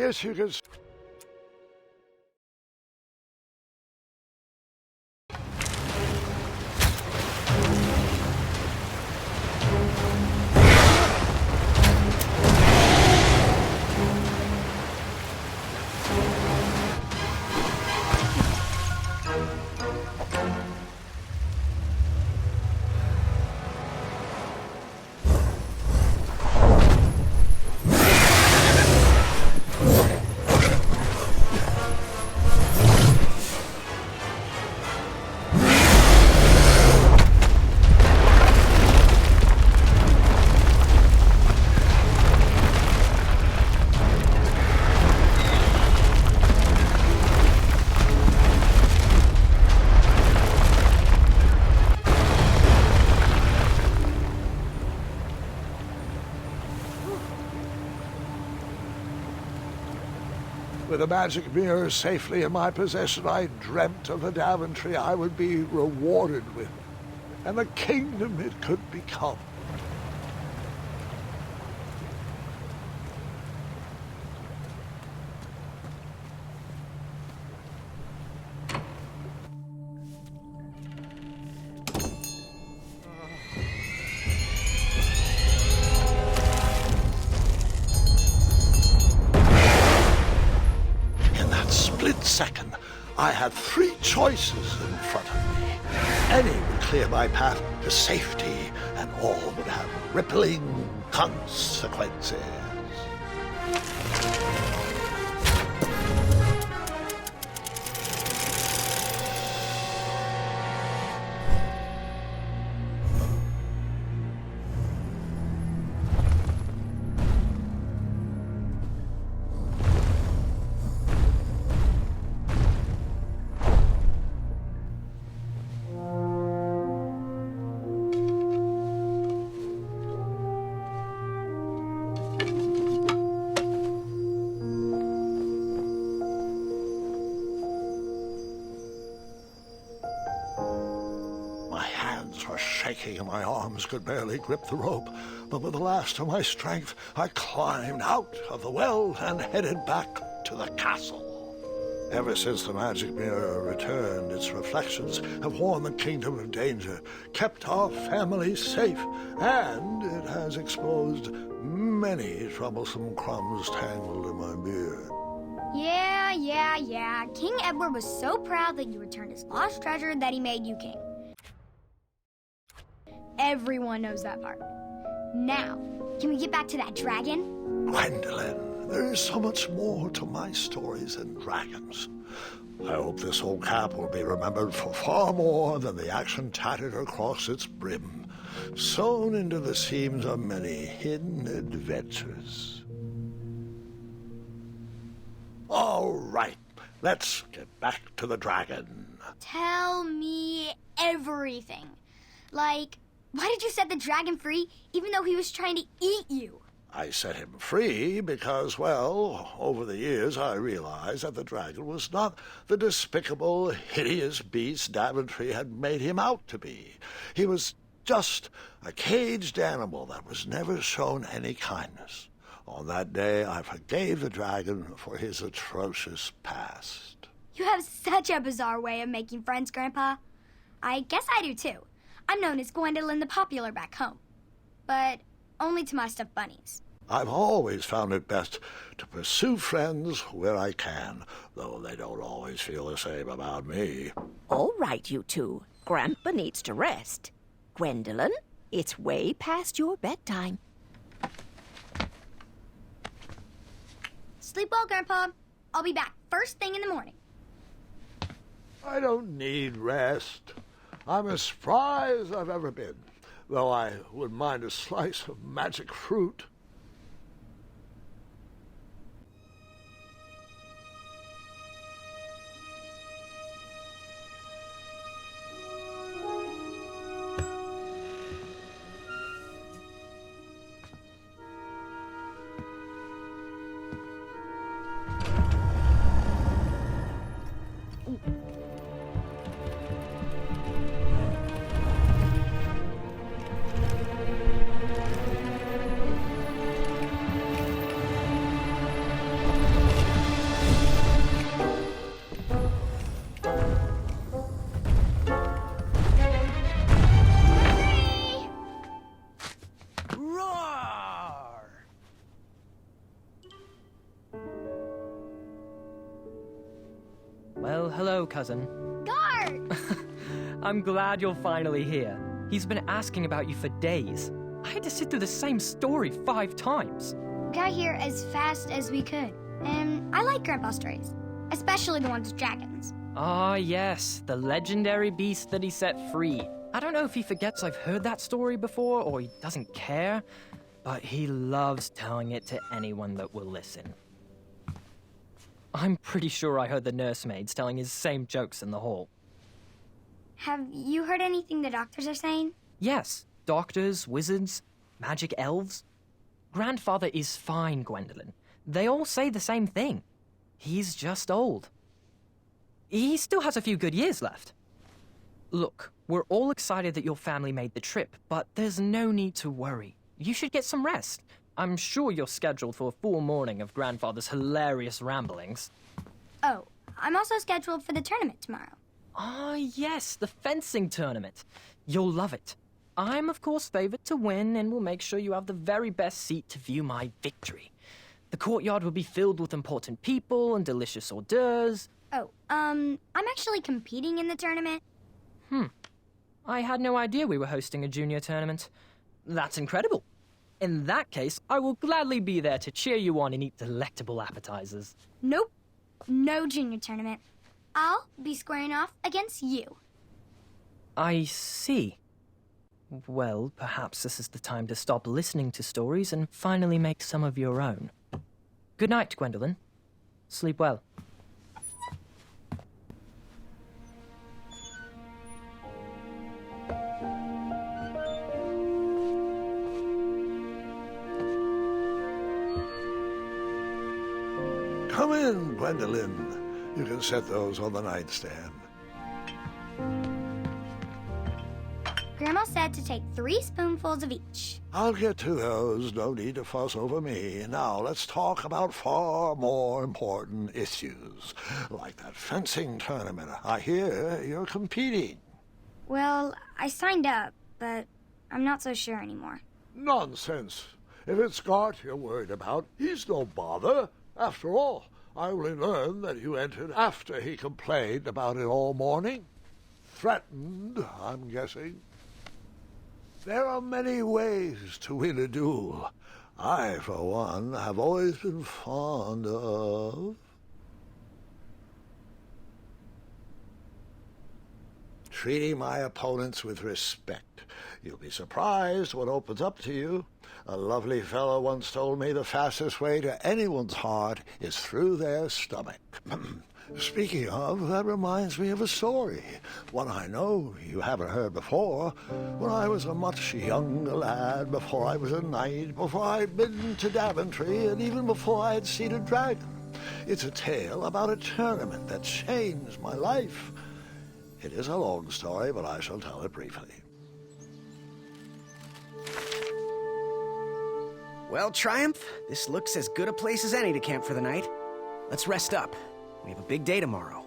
guess you could... With a magic mirror safely in my possession, I dreamt of the Daventry I would be rewarded with, and the kingdom it could become. Second, I had three choices in front of me. Any would clear my path to safety, and all would have rippling consequences. And my arms could barely grip the rope, but with the last of my strength, I climbed out of the well and headed back to the castle. Ever since the magic mirror returned, its reflections have warned the kingdom of danger, kept our family safe, and it has exposed many troublesome crumbs tangled in my beard. Yeah. King Edward was so proud that you returned his lost treasure that he made you king. Everyone knows that part. Now, can we get back to that dragon? Gwendolyn, there is so much more to my stories than dragons. I hope this old cap will be remembered for far more than the action tattered across its brim, sewn into the seams of many hidden adventures. All right, let's get back to the dragon. Tell me everything. Like, why did you set the dragon free even though he was trying to eat you? I set him free because, well, over the years I realized that the dragon was not the despicable, hideous beast Daventry had made him out to be. He was just a caged animal that was never shown any kindness. On that day, I forgave the dragon for his atrocious past. You have such a bizarre way of making friends, Grandpa. I guess I do, too. I'm known as Gwendolyn the Popular back home, but only to my stuffed bunnies. I've always found it best to pursue friends where I can, though they don't always feel the same about me. All right, you two. Grandpa needs to rest. Gwendolyn, it's way past your bedtime. Sleep well, Grandpa. I'll be back first thing in the morning. I don't need rest. I'm as spry as I've ever been, though I wouldn't mind a slice of magic fruit. Well, hello, cousin. Guard! I'm glad you're finally here. He's been asking about you for days. I had to sit through the same story 5 times. Got here as fast as we could. And I like Grandpa's stories, especially the ones with dragons. Ah, yes, the legendary beast that he set free. I don't know if he forgets I've heard that story before or he doesn't care, but he loves telling it to anyone that will listen. I'm pretty sure I heard the nursemaids telling his same jokes in the hall. Have you heard anything the doctors are saying? Yes, doctors, wizards, magic elves. Grandfather is fine, Gwendolyn. They all say the same thing. He's just old. He still has a few good years left. Look, we're all excited that your family made the trip, but there's no need to worry. You should get some rest. I'm sure you're scheduled for a full morning of Grandfather's hilarious ramblings. Oh, I'm also scheduled for the tournament tomorrow. Ah, yes, the fencing tournament. You'll love it. I'm, of course, favored to win and will make sure you have the very best seat to view my victory. The courtyard will be filled with important people and delicious hors d'oeuvres. Oh, I'm actually competing in the tournament. I had no idea we were hosting a junior tournament. That's incredible. In that case, I will gladly be there to cheer you on and eat delectable appetizers. Nope, no junior tournament. I'll be squaring off against you. I see. Well, perhaps this is the time to stop listening to stories and finally make some of your own. Good night, Gwendolyn. Sleep well. Come in, Gwendolyn. You can set those on the nightstand. Grandma said to take 3 spoonfuls of each. I'll get to those. No need to fuss over me. Now, let's talk about far more important issues, like that fencing tournament. I hear you're competing. Well, I signed up, but I'm not so sure anymore. Nonsense. If it's Scott you're worried about, he's no bother. After all, I only learned that you entered after he complained about it all morning. Threatened, I'm guessing. There are many ways to win a duel. I, for one, have always been fond of treating my opponents with respect. You'll be surprised what opens up to you. A lovely fellow once told me the fastest way to anyone's heart is through their stomach. Speaking of, that reminds me of a story, one I know you haven't heard before. When I was a much younger lad, before I was a knight, before I'd been to Daventry, and even before I had seen a dragon. It's a tale about a tournament that changed my life. It is a long story, but I shall tell it briefly. Well, Triumph, this looks as good a place as any to camp for the night. Let's rest up. We have a big day tomorrow.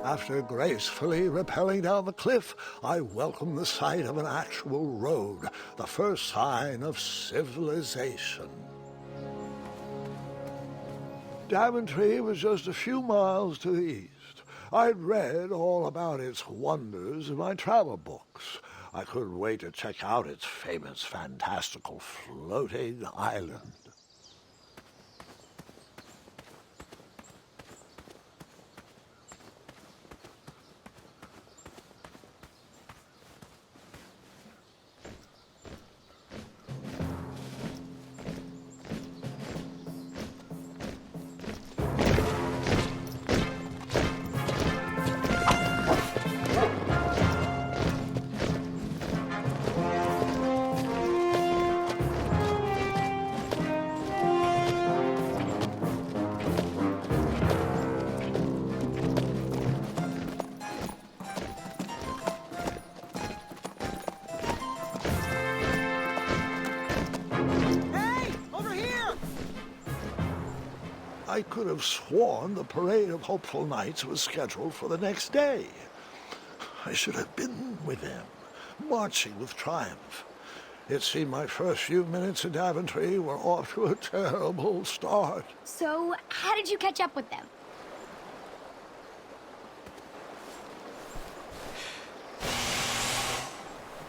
After gracefully rappelling down the cliff, I welcomed the sight of an actual road, the first sign of civilization. Daventry was just a few miles to the east. I'd read all about its wonders in my travel books. I couldn't wait to check out its famous, fantastical floating island. I could have sworn the Parade of Hopeful Knights was scheduled for the next day. I should have been with them, marching with triumph. It seemed my first few minutes in Daventry were off to a terrible start. So, how did you catch up with them?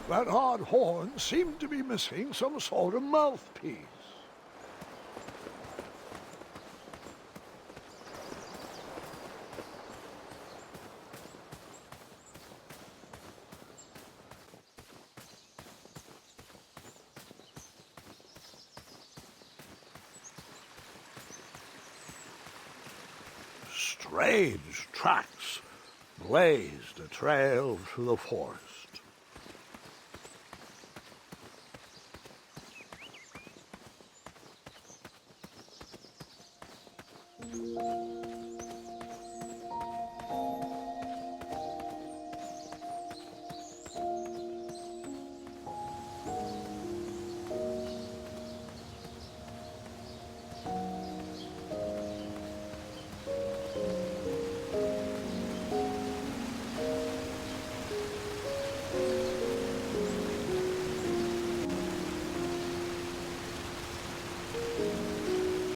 That odd horn seemed to be missing some sort of mouthpiece. Strange tracks blazed a trail through the forest.